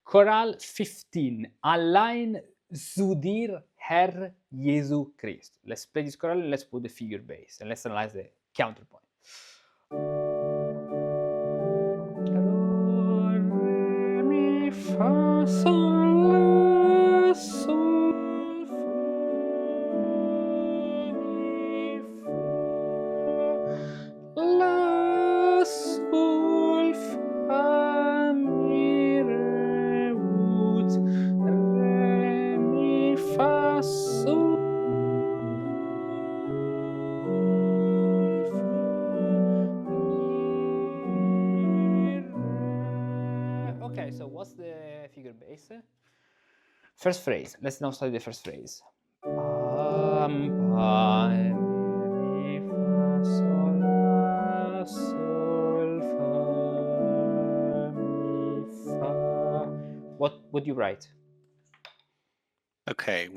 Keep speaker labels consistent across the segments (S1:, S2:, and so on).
S1: Chorale 15. Allein zu dir, Herr, Jesu Christ. Let's play this chorale and let's put the figure bass and let's analyze the counterpoint. Re, mi, fa, sol, la, sol, fa, mi, fa, la, sol, fa, mi, re, ut, re, mi, fa, sol, fa, mi, re. Okay, so what's the figure bass? First phrase. Let's now study the first phrase. Pam, pam, mi, fa, sol, la, sol, fa, mi, fa. What do you write?
S2: Okay,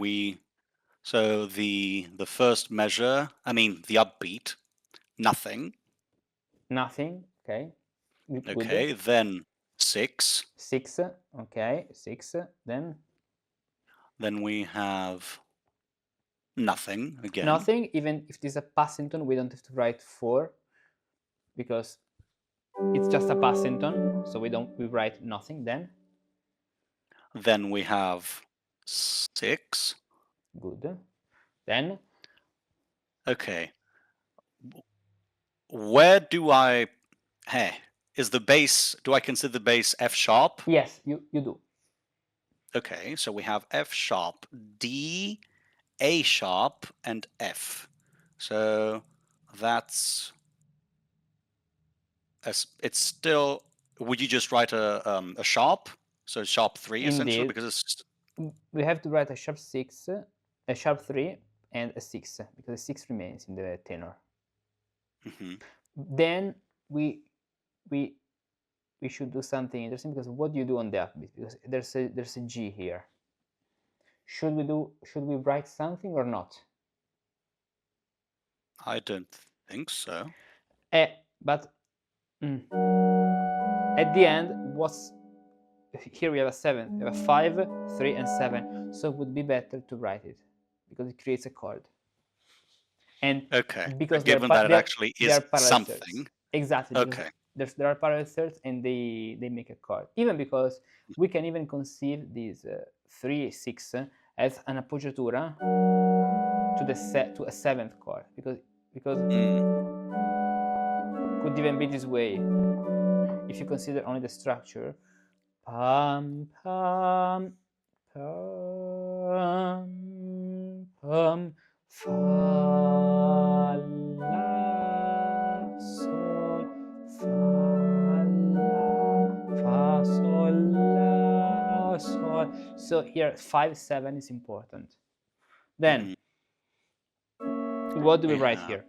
S2: so the first measure, I mean the upbeat, nothing.
S1: Nothing. Okay. Good.
S2: Okay, then 6.
S1: 6. Okay, 6. Then
S2: we have nothing again.
S1: nothing. Even if this is a passing tone, we don't have to write 4 because it's just a passing tone. So we write nothing.
S2: Then we have 6.
S1: Good. Then
S2: Okay. Where do I... Hey, is the bass... Do I consider the bass F sharp?
S1: yes, you do.
S2: Okay, so we have F sharp, D, A sharp, and F. So that's... It's still... Would you just write a sharp? So sharp 3, essentially,
S1: Indeed.
S2: because it's...
S1: We have to write a sharp 6, a sharp 3, and a 6 because the 6 remains in the tenor.
S2: Mm-hmm.
S1: Then we should do something interesting because what do you do on the upbeat? Because there's a G here. Should we write something or not?
S2: I don't think so.
S1: But at the end, here we have a 7, we have a 5, 3, and 7. So it would be better to write it because it creates a chord. And
S2: okay,
S1: because
S2: given that it actually is something.
S1: Thirds. Exactly.
S2: Okay.
S1: There are parallel thirds and they make a chord. Even because we can even conceive these 3, 6 as an appoggiatura to a 7th chord because could even be this way if you consider only the structure. Pam, pam, pam, pam, fa, la, sol, fa, la, fa, sol, la, sol. So here 5, 7 is important. Then what do we write here?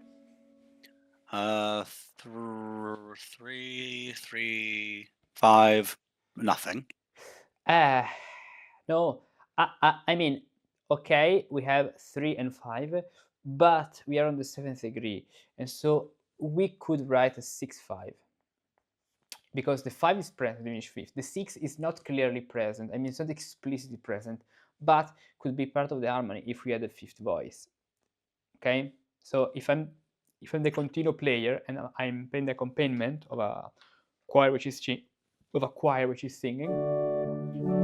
S2: 3, 3, 5, nothing.
S1: No, I mean, okay, we have 3 and 5, but we are on the 7th degree, and so we could write a 6, 5 because the 5 is present in diminished fifth. The 6 is not clearly present. I mean, it's not explicitly present, but could be part of the harmony if we had a 5th voice. Okay, so if I'm the continuo player and I'm playing the accompaniment of a choir which is singing,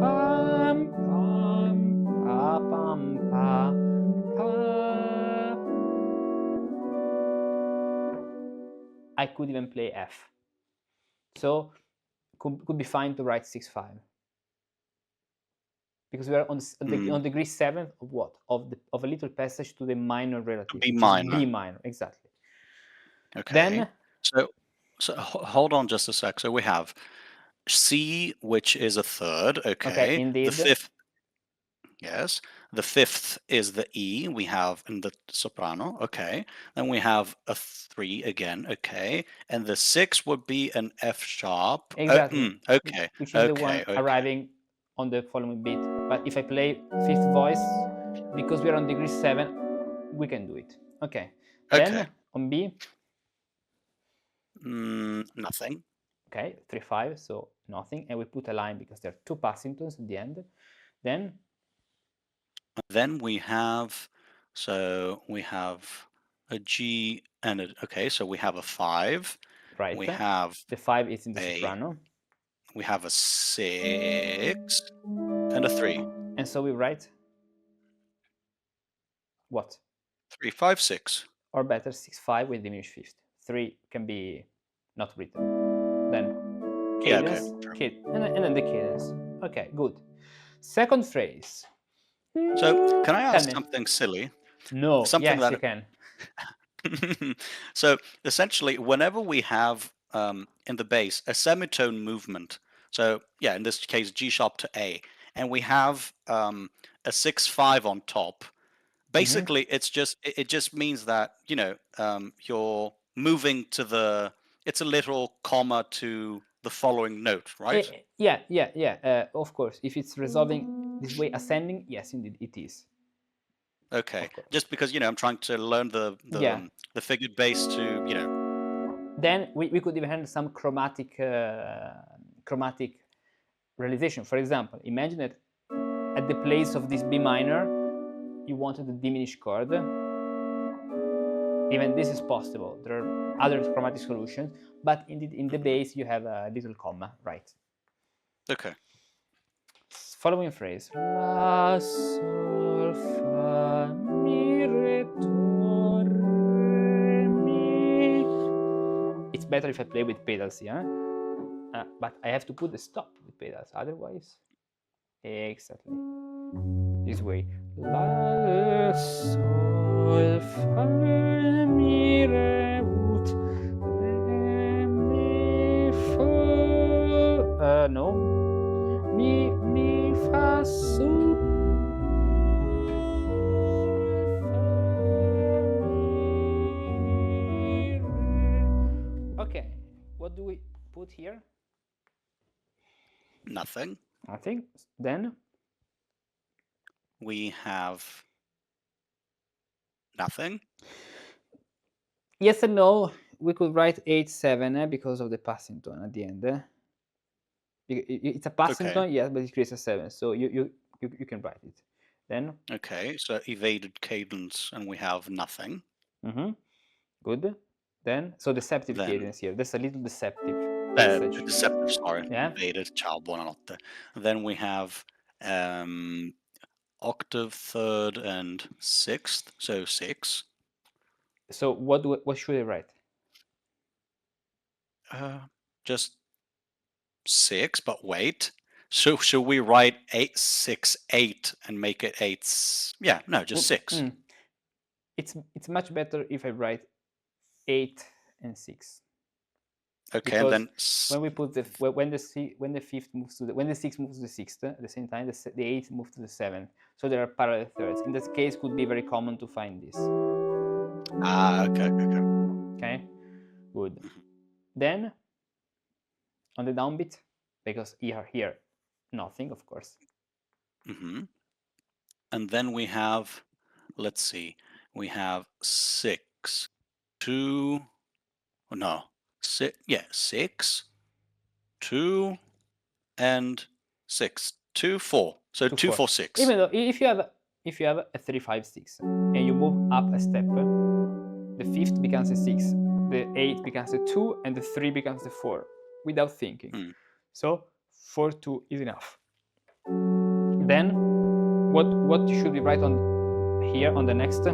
S1: pam, pam, pa, pam, pa, pa, I could even play F. So could be fine to write 6, 5 because we are on degree 7th of what? Of a little passage to the minor relative.
S2: B minor.
S1: B minor, exactly.
S2: Okay.
S1: Then
S2: so hold on just a sec. So we have C, which is a third. Okay.
S1: Indeed.
S2: The 5th. Yes. The 5th is the E we have in the soprano. Okay. Then we have a 3 again. Okay. And the 6 would be an F sharp.
S1: Exactly.
S2: Okay.
S1: Which is the one arriving on the following beat. But if I play 5th voice, because we are on degree 7, we can do it. Okay. Then on B.
S2: Nothing.
S1: Okay, 3, 5, so nothing, and we put a line because there are two passing tones at the end.
S2: Then we have, so we have a G and a, okay, so we have a 5.
S1: Right.
S2: We have
S1: the 5 is in the soprano.
S2: We have a 6 and a 3.
S1: And so we write what?
S2: 3, 5, 6.
S1: Or better, 6, 5 with diminished fifth. 3 can be not written. Then cadence,
S2: Yeah, okay, sure.
S1: and then the cadence. Okay, good. Second phrase.
S2: So, can I ask something silly?
S1: No,
S2: something
S1: yes, you can.
S2: So, essentially, whenever we have in the bass a semitone movement, so yeah, in this case G sharp to A, and we have a 6/5 on top, basically it just means that, you know, you're moving to the, it's a literal comma to the following note, right?
S1: Yeah. Of course, if it's resolving this way, ascending, yes, indeed, it is.
S2: Okay, just because, you know, I'm trying to learn the figured bass to, you know.
S1: Then we could even have some chromatic realization. For example, imagine that at the place of this B minor, you wanted a diminished chord. Even this is possible. There are other chromatic solutions, but indeed in the bass you have a little comma, right?
S2: Okay.
S1: Following phrase. La, sol, fa, mi, re, do, re, mi. It's better if I play with pedals here, but I have to put the stop with pedals, otherwise. Exactly. This way. La, sol, fa, mi, re, ut, re, mi, fa. No. Mi, fa, sol. Okay, what do we put here?
S2: Nothing.
S1: Nothing. Then
S2: we have nothing.
S1: Yes and no. We could write 8/7 because of the passing tone at the end. It's a passing tone, yes, but it creates a 7, so you can write it. Then
S2: okay, so evaded cadence, and we have nothing.
S1: Good. Then so deceptive cadence here. That's a little deceptive.
S2: Deceptive, sorry.
S1: Yeah.
S2: Evaded, ciao, buonanotte. Then we have octave, third, and sixth, so 6.
S1: So what should I write?
S2: Just 6, but wait. So should we write 8, 6, 8 and make it 8? Yeah, no, just 6.
S1: It's much better if I write 8 and 6.
S2: Okay,
S1: because
S2: and then
S1: when we put when the 5th moves to when the 6 moves to the 6th, at the same time the 8 moves to the 7th. So there are parallel thirds. In that case, could be very common to find this. Okay, good. Then on the downbeat, because here nothing, of course.
S2: And then we have, let's see, we have 6, 2, no, 6, yeah, 6, 2, and 6, 2, 4. So 2, 4, 6.
S1: Even though if you have a 3, 5, 6 and you move up a step, the 5th becomes a 6, the 8 becomes a 2, and the 3 becomes a 4 without thinking. So 4, 2 is enough. Then what should we write on here on the next?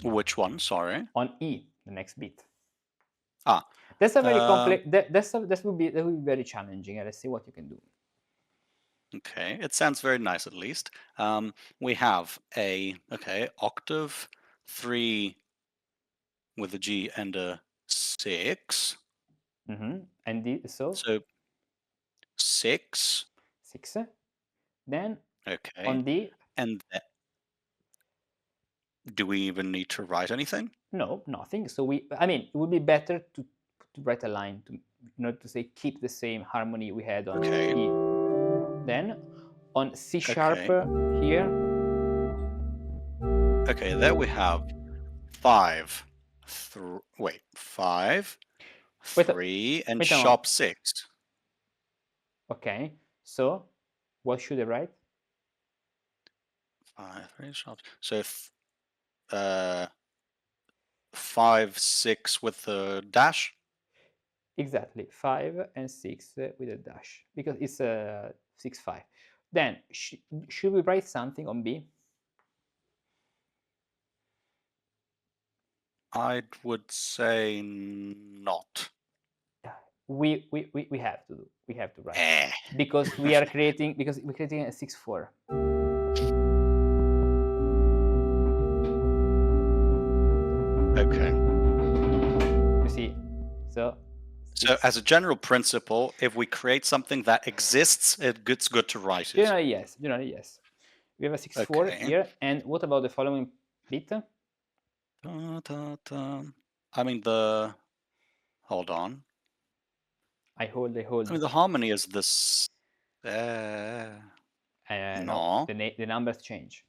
S2: Which one? Sorry.
S1: On E, the next beat.
S2: That's
S1: a very complex. That will be very challenging. Let's see what you can do.
S2: Okay, it sounds very nice at least. We have a octave, 3 with a G and a 6.
S1: And D, so
S2: 6.
S1: Then
S2: okay,
S1: on D.
S2: And do we even need to write anything?
S1: No, nothing. So it would be better to write a line in order to say keep the same harmony we had on E. Then on C sharp here.
S2: Okay, there we have 5. 5. 3 and
S1: wait a
S2: sharp
S1: moment.
S2: 6.
S1: Okay, so what should I write?
S2: 5, 3, sharp. So 5, 6 with the dash.
S1: Exactly, 5 and 6 with a dash, because it's 6, 5. Then, should we write something on B?
S2: I would say not.
S1: We have to do. We have to write
S2: Eh.
S1: because we're creating a 6/4.
S2: Okay.
S1: You see, so
S2: So as a general principle, if we create something that exists, it's good to write it.
S1: generally yes. Generally yes. We have a 6/4
S2: Okay.
S1: here, and what about the following bit?
S2: Da, da, da. I mean hold on.
S1: I hold.
S2: I mean the harmony is this.
S1: No,
S2: No.
S1: the numbers change.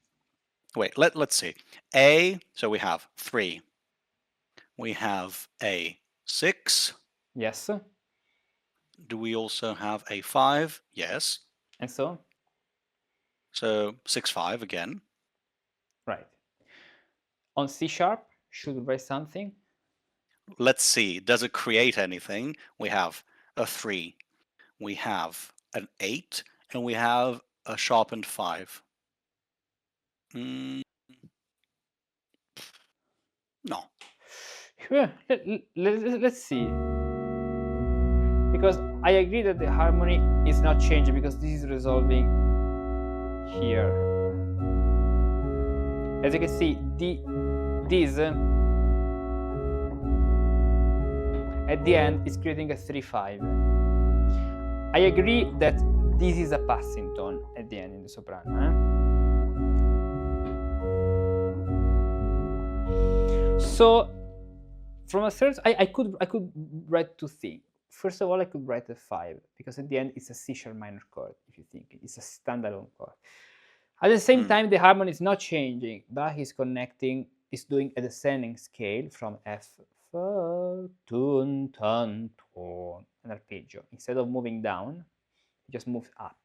S2: Wait. Let's see. A. So we have 3. We have a 6.
S1: Yes,
S2: Do we also have a 5? Yes.
S1: and so
S2: So 6, 5 again.
S1: right. On C sharp, should we write something?
S2: Let's see. Does it create anything? We have a 3. We have an 8. And we have a sharpened 5. No.
S1: Let's see. Because I agree that the harmony is not changing because this is resolving here. As you can see, this at the end is creating a 3/5. I agree that this is a passing tone at the end in the soprano. So from a third, I could write two things. First of all, I could write a 5 because at the end it's a C sharp minor chord. If you think it's a standalone chord. At the same time, the harmony is not changing. Bach is doing a descending scale from F, tun, ton, ton, an arpeggio. Instead of moving down, it just moves up.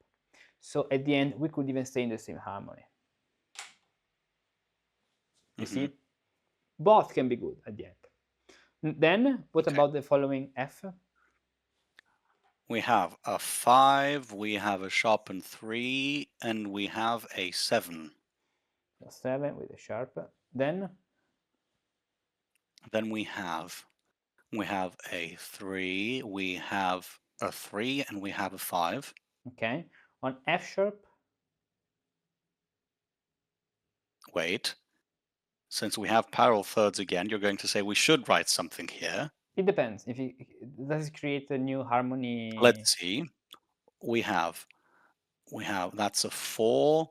S1: So at the end, we could even stay in the same harmony. You see? Both can be good at the end. Then, what about the following F?
S2: We have a 5, we have a sharpened 3, and we have a 7.
S1: A 7 with a sharp. Then
S2: we have a 3, we have a 3, and we have a 5.
S1: Okay. On F sharp.
S2: Wait. Since we have parallel thirds again, you're going to say we should write something here.
S1: It depends. If it does it create a new harmony.
S2: Let's see. We have that's a 4,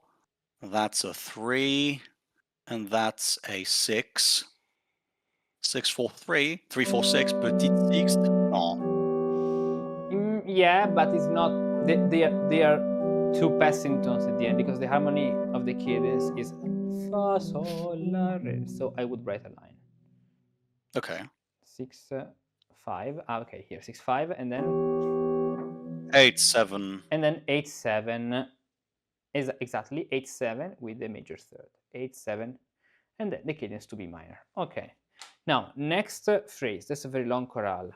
S2: that's a 3, and that's a 6. 6, 4, 3, 3, 4, 6, petite sixte. No.
S1: Yeah, but it's not. They are two passing tones at the end because the harmony of the cadence is fa sol la re. So I would write a line.
S2: Okay.
S1: 6 5. Okay, here 6 5, and then
S2: 8 7.
S1: And then 8 7 is exactly 8 7 with the major third. 8 7, and then the cadence to B minor. Okay. Now next phrase. That's a very long chorale.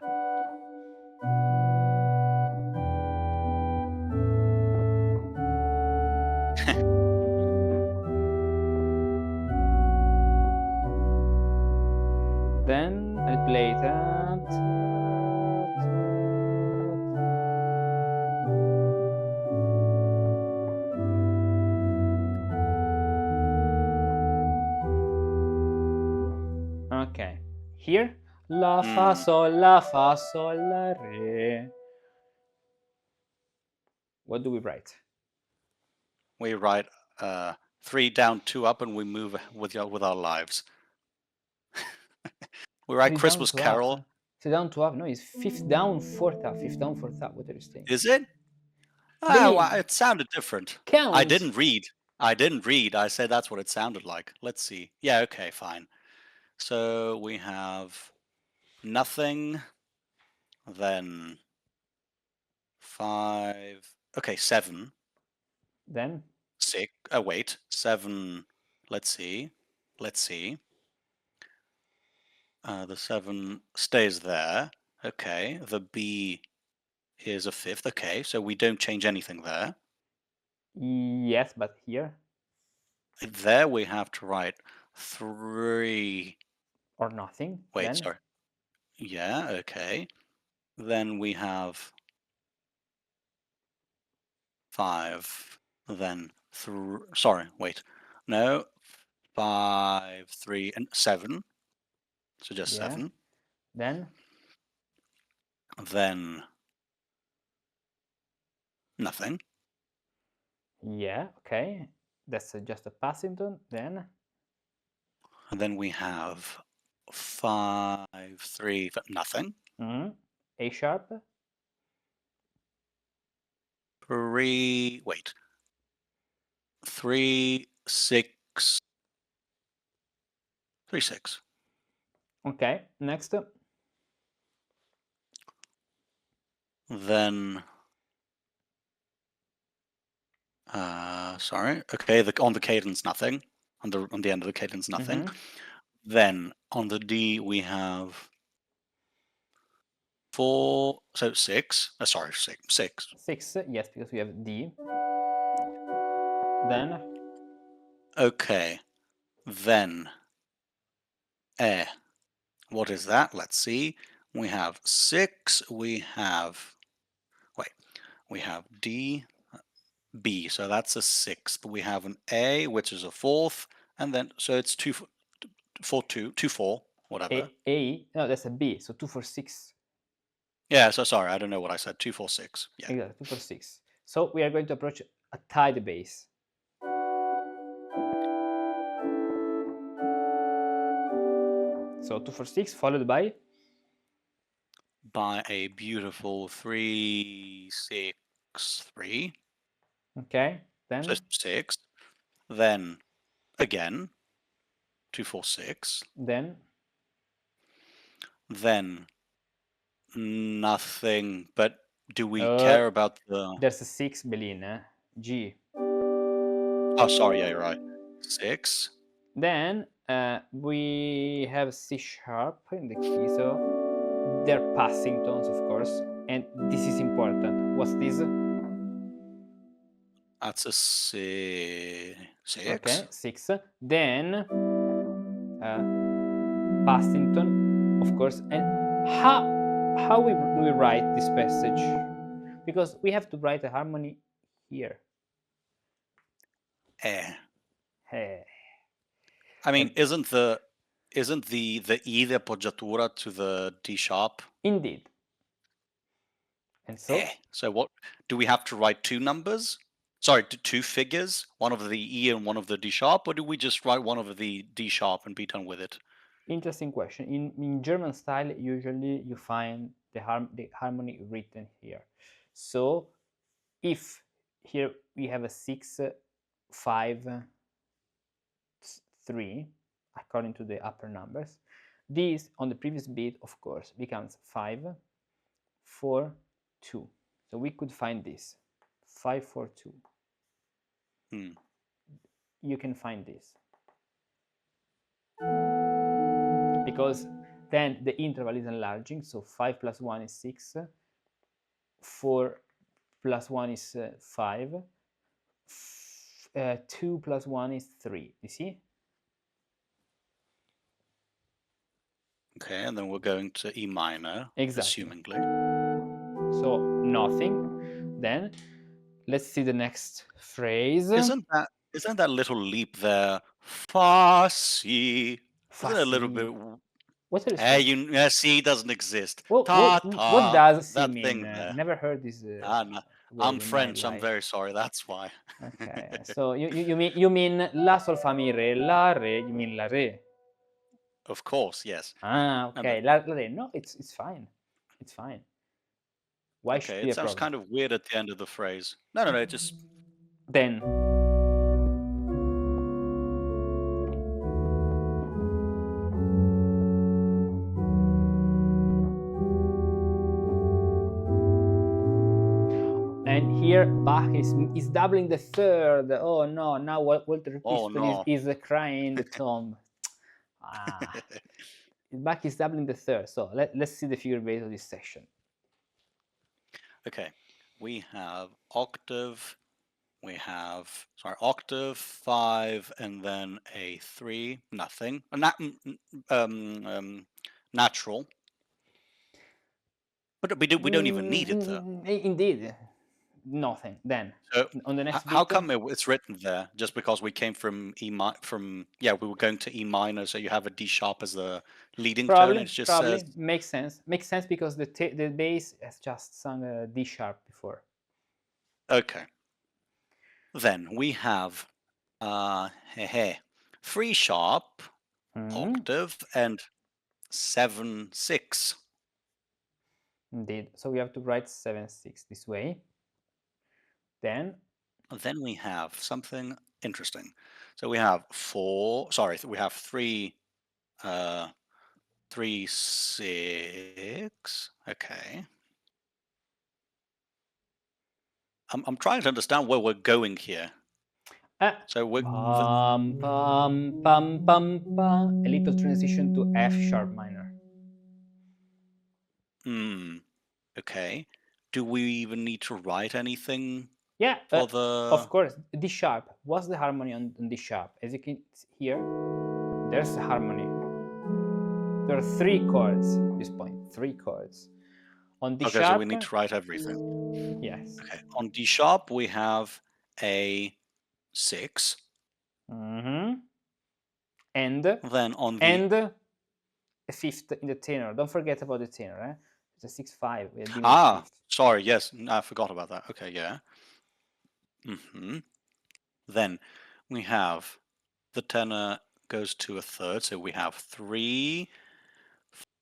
S1: Then I'll play that. Okay. Here, la fa sol la re. What do we write?
S2: We write 3 down, 2 up, and we move with our lives. We write Christmas Carol.
S1: Up. 3 down, 2 up. No, it's 5th down, 4th up. 5th down, 4th up. What are you saying?
S2: Is it? Well, it sounded different.
S1: Counts.
S2: I didn't read. I said that's what it sounded like. Let's see. Yeah, okay, fine. So we have nothing. then 5. Okay, 7.
S1: Then
S2: 6. Oh, wait. 7. Let's see. The 7 stays there. Okay. The B is a 5th. Okay, so we don't change anything there.
S1: yes, but here
S2: There we have to write 3.
S1: or nothing.
S2: Wait,
S1: Then
S2: sorry. Yeah, okay. Then we have 5. Then sorry, wait. No. 5, 3, and 7. So just
S1: yeah.
S2: 7.
S1: Then
S2: Then nothing.
S1: yeah. Okay. That's just a passing tone. Then
S2: And then we have 5, 3, nothing.
S1: A sharp.
S2: 3, wait. 3, 6. 3, 6.
S1: Okay. Next.
S2: Then sorry. Okay, on the cadence nothing. On the end of the cadence nothing. Then on the D we have 4, so 6. Sorry, 6.
S1: 6. Yes, because we have D. Then
S2: Okay. Then what is that? Let's see. We have 6. We have D, B, so that's a 6th. We have an A, which is a 4th, and then so it's 2 4 2 2 4, whatever.
S1: A. No, that's a B. So 2 4 6.
S2: Yeah, so sorry, I don't know what I said. 2 4 6. Yeah.
S1: Exactly, 2 4 6. So we are going to approach a tied bass. So 2 4 6 followed by
S2: A beautiful 3 6 3.
S1: okay.
S2: So
S1: Then
S2: 6. Then again 2 4 6.
S1: Then
S2: Nothing. But do we care about the?
S1: there's a 6 Belin, G.
S2: Oh, sorry. Yeah, you're right. 6.
S1: Then we have C sharp in the key, so they're passing tones, of course, and this is important. What's this?
S2: That's a 6.
S1: Okay, 6. Then passing tone, of course. And how do we write this passage? Because we have to write a harmony here. Hey.
S2: I mean, isn't the E the appoggiatura to the D sharp?
S1: Indeed. And so
S2: So what do we have to write 2 numbers? Sorry, 2 figures, one of the E and one of the D sharp, or do we just write one of the D sharp and be done with it?
S1: interesting question. In German style, usually you find the harmony written here. So if here we have a 6 5 3 according to the upper numbers, this on the previous beat, of course, becomes 5 4 2. So we could find this 5 4 2. You can find this because then the interval is enlarging. So 5 plus 1 is 6, 4 plus 1 is 5, 2 plus 1 is 3. You see?
S2: Okay, and then we're going to E minor,
S1: Exactly.
S2: assumingly.
S1: So nothing. Then let's see the next phrase.
S2: Isn't that little leap there? Fa si. Isn't it a little bit?
S1: What are you saying?
S2: C doesn't exist.
S1: What
S2: Ta.
S1: does C
S2: That
S1: mean?
S2: thing there.
S1: Never heard this
S2: No.
S1: word
S2: I'm
S1: in my
S2: French. I'm
S1: life.
S2: very sorry. That's why.
S1: Okay, so you mean la sol fa mi re la re? You mean la re?
S2: Of course, yes.
S1: Ah, okay, la re. No, it's fine. It's fine. Why should
S2: Okay,
S1: be
S2: it
S1: a
S2: sounds
S1: problem?
S2: kind of weird at the end of the phrase. No, just
S1: Then here Bach is doubling the third. Oh no, now Walter
S2: Oh
S1: Piston
S2: no.
S1: is crying in the tomb. Bach is doubling the third. So let's see the figure base of this section.
S2: Okay, we have octave, octave, 5, and then a 3, nothing. Natural. But we don't even need it though.
S1: Indeed, nothing. Then
S2: So
S1: on the next
S2: how
S1: beat,
S2: come it's written there? Just because we came from we were going to E minor, so you have a D sharp as the leading tone. It just says
S1: makes sense. Makes sense because the bass has just sung a D sharp before.
S2: okay. Then we have 3 sharp, octave, and 7 6.
S1: Indeed. So we have to write 7/6 this way. Then
S2: we have something interesting. So we have we have 3 3 6. Okay. I'm trying to understand where we're going here. So we're
S1: pam pam pam pam pam. A little transition to F sharp minor.
S2: okay. Do we even need to write anything?
S1: Yeah,
S2: for the
S1: of course. D sharp. What's the harmony on D sharp? As you can hear, there's a harmony. There are 3 chords at this point. 3 chords. On D sharp.
S2: So we need to write everything.
S1: Yes.
S2: Okay. On D sharp we have a 6.
S1: And
S2: Then on the
S1: and a fifth in the tenor. Don't forget about the tenor. It's a 6/5. We had
S2: sorry. Yes, I forgot about that. Okay, yeah. Then we have the tenor goes to a third, so we have 3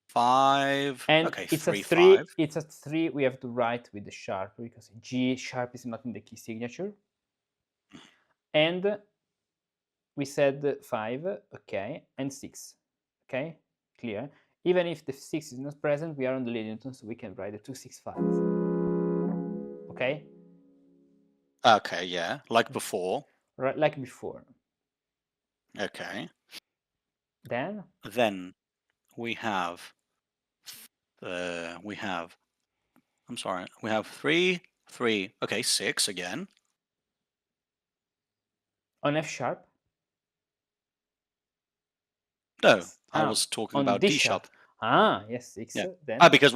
S2: 5.
S1: And
S2: okay,
S1: it's
S2: 3
S1: a 3.
S2: 5.
S1: It's a 3 we have to write with the sharp because G sharp is not in the key signature. And we said 5, okay, and 6, okay, clear. Even if the 6 is not present, we are on the leading tone, so we can write the 2 6 5. Okay.
S2: Okay, yeah, like before.
S1: Right, like before.
S2: Okay.
S1: Then
S2: we have I'm sorry, we have 3 3. Okay, 6 again.
S1: On F sharp.
S2: No, I was talking about D sharp.
S1: Yes, 6.
S2: Yeah.
S1: Then
S2: Because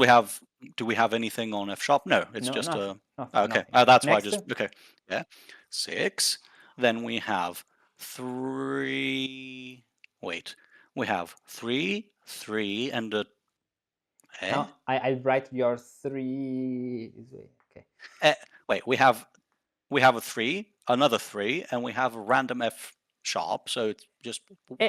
S2: do we have anything on F sharp? No, it's just
S1: nothing,
S2: okay.
S1: nothing.
S2: That's why I
S1: Next.
S2: just okay. Yeah, 6. Then we have 3. Wait, we have 3 3 and a.
S1: No, I write your 3 this way. Okay.
S2: Wait, we have a 3, another 3, and we have a random F sharp. So it's just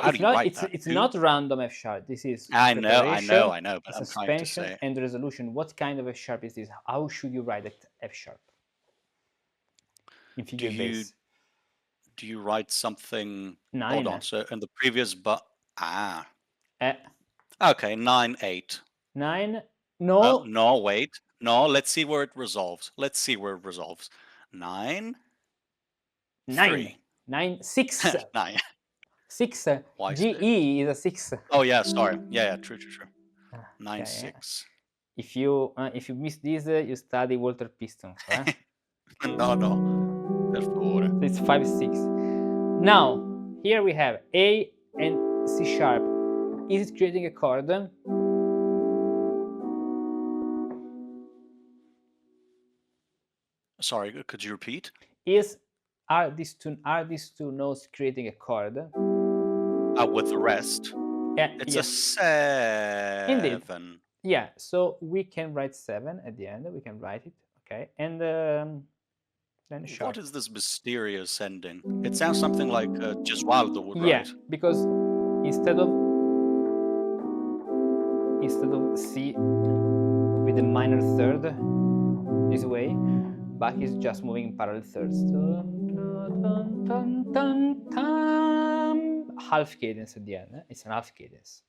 S2: how do you write that?
S1: It's not random F sharp. This is
S2: I know, but I'm trying to
S1: suspension
S2: say.
S1: and resolution. What kind of F sharp is this? How should you write it F sharp in figure bass?
S2: Do you write something?
S1: 9.
S2: Hold on. So in the previous okay, 9 8.
S1: 9. No.
S2: No, wait. No, let's see where it resolves. 9 3.
S1: 9 6.
S2: 9.
S1: 6.
S2: Why
S1: GE is a 6.
S2: Oh yeah, sorry. Yeah, true. 9
S1: Okay.
S2: 6.
S1: If you miss this, you study Walter Piston.
S2: No. Per favore.
S1: So it's 5 6. Now here we have A and C sharp. Is it creating a chord?
S2: Sorry, could you repeat?
S1: Are these two notes creating a chord?
S2: With the rest.
S1: Yeah,
S2: it's a 7.
S1: Indeed. Yeah, so we can write 7 at the end. We can write it, okay, and then sharp.
S2: What is this mysterious ending? It sounds something like Gesualdo would write.
S1: Yeah, because instead of C with the minor third this way, Bach is just moving in parallel thirds. Half cadence at the end. It's an half cadence.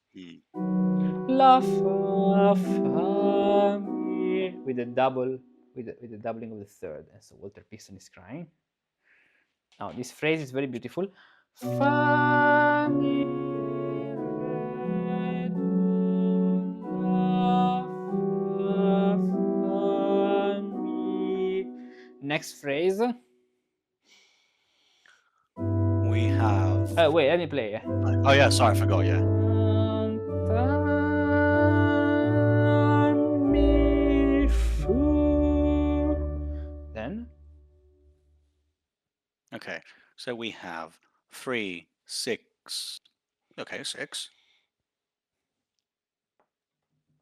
S1: La fa fa mi with a double with the doubling of the third, and so Walter Piston is crying. Now this phrase is very beautiful. Fa mi re do la fa mi. Next phrase.
S2: We have.
S1: Wait, let me play.
S2: Oh yeah, sorry, I forgot. Yeah.
S1: Mi fu. Then.
S2: Okay, so we have 3, 6. Okay, 6.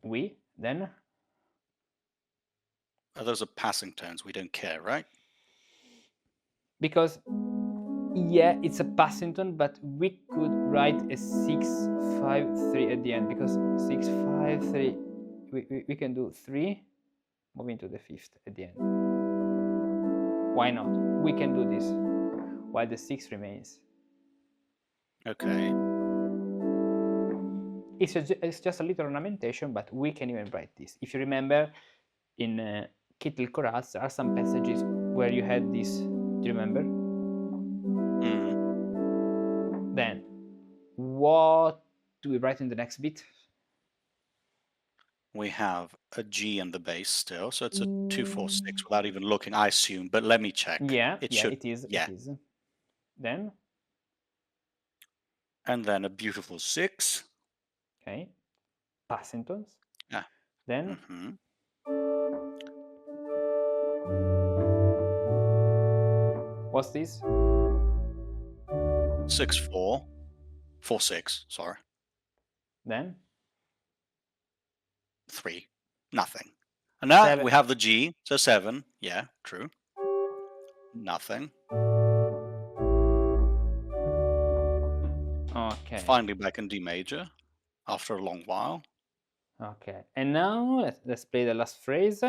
S1: We. Then.
S2: Those are passing tones. We don't care, right?
S1: Because yeah, it's a passing tone, but we could write a 6-5-3 at the end, because 6-5-3, we can do 3 moving to the 5th at the end. Why not? We can do this while the 6 remains.
S2: Okay.
S1: It's just a little ornamentation, but we can even write this. If you remember, in Kittel chorales, there are some passages where you had this. Do you remember? Then, what do we write in the next bit?
S2: We have a G in the bass still, so it's a 2-4-6 without even looking, I assume. But let me check.
S1: Yeah,
S2: it
S1: yeah,
S2: should.
S1: it is.
S2: Yeah.
S1: It is. Then.
S2: And then a beautiful 6.
S1: Okay. Passing tones.
S2: Yeah.
S1: Then. What's this?
S2: 6-4. 4-6. Sorry.
S1: Then.
S2: 3. Nothing. And now
S1: 7.
S2: we have the G, so 7. Yeah, true. Nothing.
S1: Okay.
S2: Finally back in D major after a long while.
S1: Okay. And now let's play the last phrase.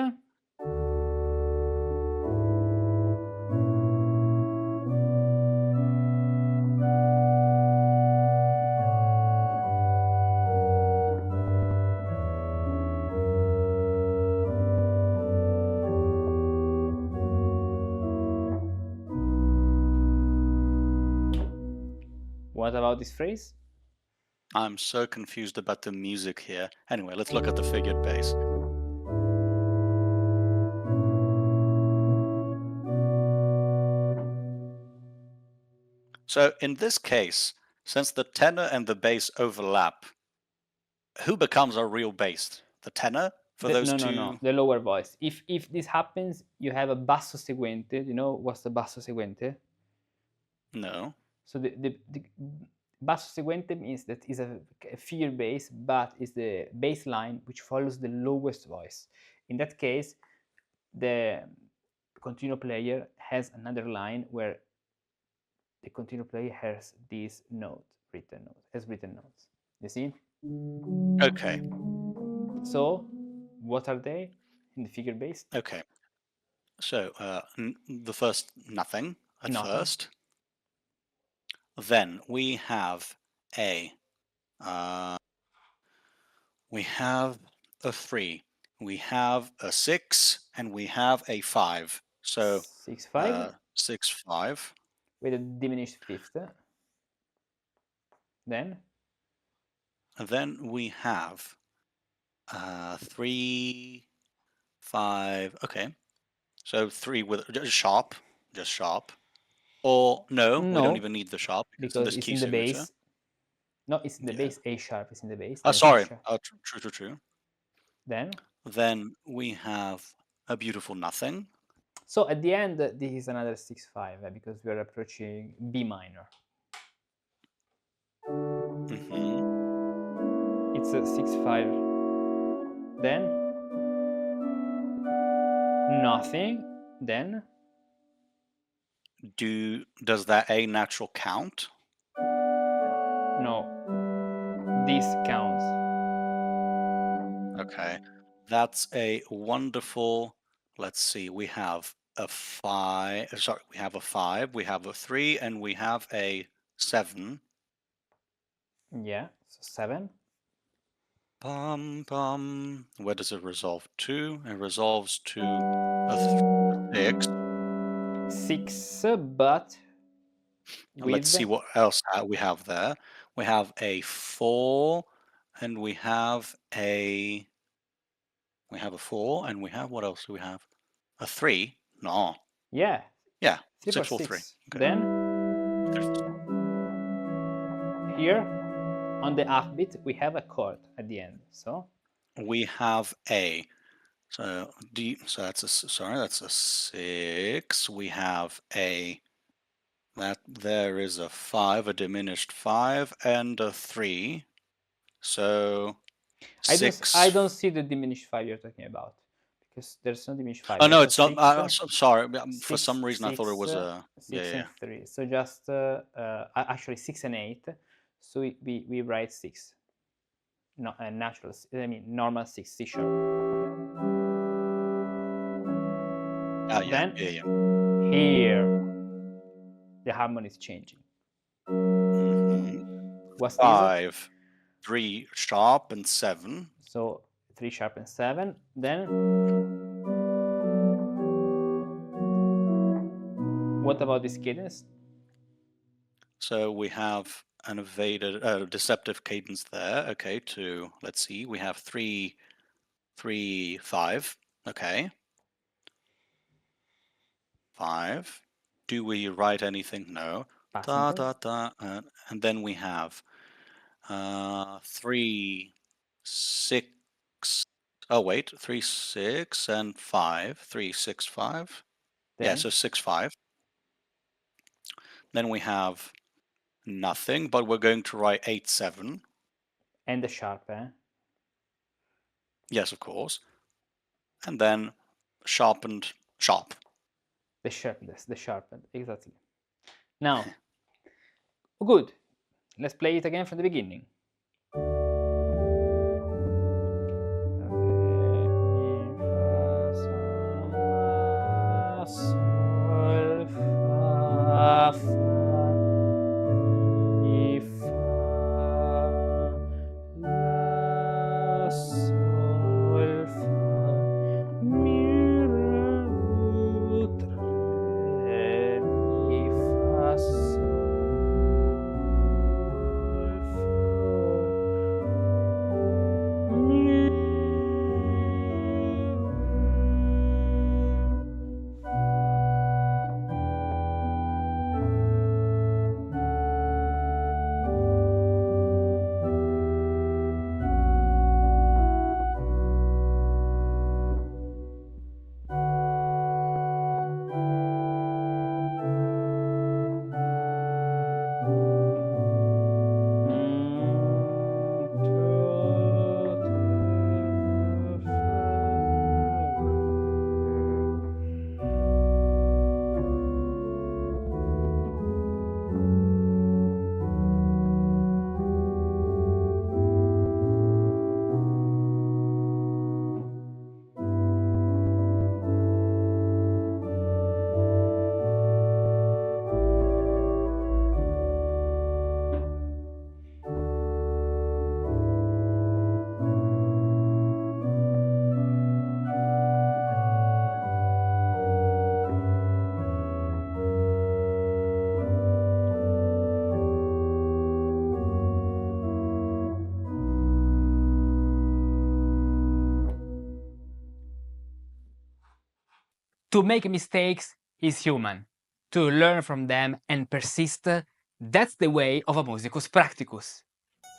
S1: What about this phrase?
S2: I'm so confused about the music here. Anyway, let's look at the figured bass. So in this case, since the tenor and the bass overlap, who becomes our real bass? The tenor for those two?
S1: No, the lower voice. If this happens, you have a basso seguente. You know what's the basso seguente?
S2: No.
S1: So the basso seguente means that is a figure bass, but is the bass line which follows the lowest voice. In that case, the continuo player has another line where the continuo player has these written notes. You see?
S2: Okay.
S1: So, what are they in the figure bass?
S2: Okay. So the first nothing at first. Then we have a 3. We have a 6, and we have a 5. So
S1: 6-5
S2: 6-5.
S1: with a diminished fifth. Then
S2: And then we have 3, 5. Okay. So 3 with just sharp. Or no, we don't even need the sharp because in this
S1: it's
S2: key
S1: in the
S2: signature.
S1: bass. No, it's in the bass. A sharp is in the bass.
S2: Oh,
S1: Then
S2: sorry.
S1: C sharp.
S2: Oh, true. Then we have a beautiful nothing.
S1: So at the end, this is another 6-5 because we are approaching B minor. It's a 6-5. Then nothing. Then
S2: does that A natural count?
S1: no. This counts.
S2: Okay. That's a wonderful. Let's see. We have a 5. Sorry, we have a 5. We have a 3, and we have a 7.
S1: Yeah. So 7.
S2: Bum bum. Where does it resolve to? It resolves to 6.
S1: 6, but
S2: And let's see what else we have there. We have a 4, and we have a 4, and we have, what else do we have? A 3? No.
S1: Yeah.
S2: Yeah,
S1: 3
S2: 6,
S1: plus
S2: 4,
S1: 6.
S2: 3. Okay.
S1: Then here on the upbeat we have a chord at the end. So
S2: we have a, so D, so that's a, sorry, that's a 6. We have a, that there is a 5, a diminished 5, and a 3. So 6.
S1: I don't see the diminished 5 you're talking about, because there's no diminished 5.
S2: Oh no,
S1: There's
S2: it's not.
S1: a 6,
S2: Sorry, for
S1: 6,
S2: some reason I thought it was
S1: 6,
S2: a.
S1: 6
S2: Yeah.
S1: and 3. So just actually 6 and 8. So we write 6. No, natural. I mean normal 6 C sharp.
S2: Oh yeah.
S1: Then
S2: Yeah.
S1: here the harmony is changing. What's
S2: 5, 3 sharp and 7.
S1: So 3 sharp and 7. Then what about this cadence?
S2: So we have an evaded, deceptive cadence there. Okay, to, let's see, we have 3, 3, 5. Okay. 5. Do we write anything? No. Da, da, da, and then we have 3, 6. Oh wait, 3, 6, and 5. 3, 6, 5.
S1: Then,
S2: yeah, so 6, 5. Then we have nothing, but we're going to write 8, 7.
S1: And the sharp, eh?
S2: Yes, of course. And then sharpened, sharp.
S1: The sharpness, the sharpened, exactly. Now, good. Let's play it again from the beginning. Sol, fa, mi, fa, la, sol, fa, mi, re, tre, mi, fa, sol, fa, mi, To make mistakes is human. To learn from them and persist, that's the way of a musicus practicus.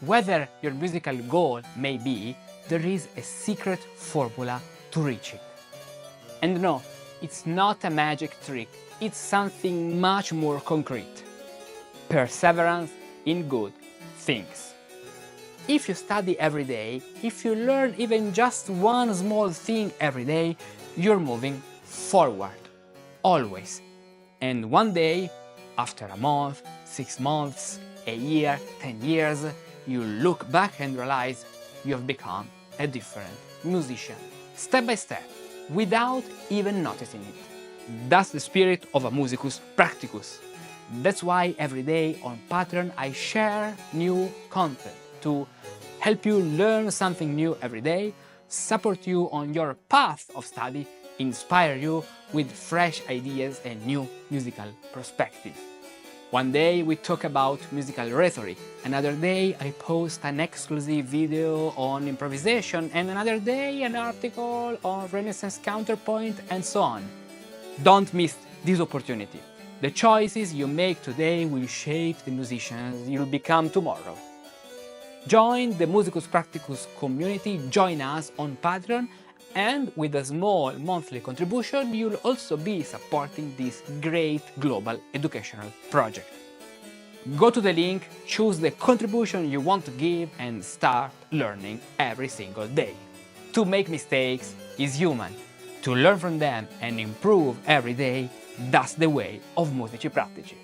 S1: Whether your musical goal may be, there is a secret formula to reach it. And no, it's not a magic trick, it's something much more concrete. Perseverance in good things. If you study every day, if you learn even just one small thing every day, you're moving forward, always. And one day, after a month, 6 months, a year, 10 years, you look back and realize you have become a different musician, step by step, without even noticing it. That's the spirit of a musicus practicus. That's why every day on Pattern I share new content to help you learn something new every day, support you on your path of study, inspire you with fresh ideas and new musical perspectives. One day we talk about musical rhetoric, another day I post an exclusive video on improvisation, and another day an article on Renaissance Counterpoint, and so on. Don't miss this opportunity. The choices you make today will shape the musicians you'll become tomorrow. Join the Musicus Practicus community, join us on Patreon, and with a small monthly contribution you'll also be supporting this great global educational project. Go to the link, choose the contribution you want to give, and start learning every single day. To make mistakes is human. To learn from them and improve every day, that's the way of Musici Pratici.